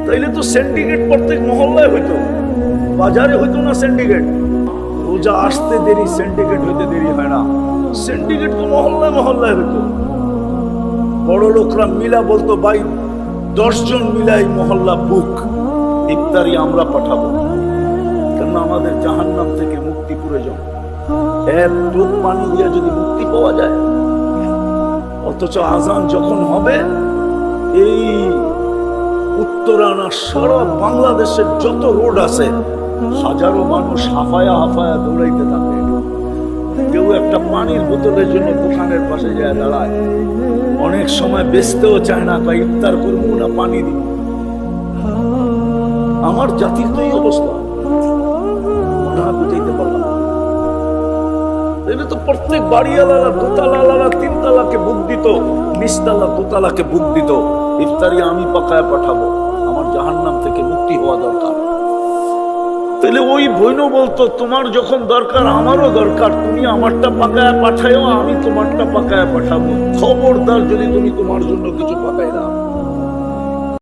তাইলে তো সিন্ডিকেট প্রত্যেক মহল্লায় হইতো, বাজারে হইতো না সিন্ডিকেট। রোজা আসতে দেরি, সিন্ডিকেট হইতে দেরি হয় না। সিন্ডিকেট তো মহল্লায় মহল্লায় হইতো। বড় লোকরা মিলা বলতো, ভাই 10 জন মিলাই মহল্লা বুক, ইফতারি আমরা পাঠাবো, কেন আমাদের জাহান্নাম থেকে মুক্তি প্রয়োজন। এক টোপ পানি দিয়ে যদি মুক্তি পাওয়া যায়। অথচ আজান যখন হবে, এই উত্তরানা সারা বাংলাদেশের যত রোড আছে, হাজারো মানুষ হাফায়া হাফায়া দৌড়াইতে থাকে। কেউ একটা পানির বোতলের জন্য দোকানের পাশে যায় দাঁড়ায়। অনেক সময় বেচতেও চায় না, বা ইফতার করবো না পানি দিব। আমার জাতির তো এই অবস্থা, বুঝাইতে পারলাম। এটা তো প্রত্যেক বাড়িওয়ালারা, দোতলাওয়ালারা 3 তালাকে বুক দিত, নিচতলা দোতলাকে বুক দিত, ইফতারি আমি পাকায় পাঠাবো, আমার জাহান্নাম থেকে মুক্তি হওয়া দরকার। তাহলে ওই বইনও বলতো, তোমার যখন দরকার আমারও দরকার, তুমি আমারটা পাকায় পাঠায়ও, আমি তোমারটা পাকায় পাঠাবো। খবরদার যদি তুমি তোমার জন্য কিছু পাকাই না।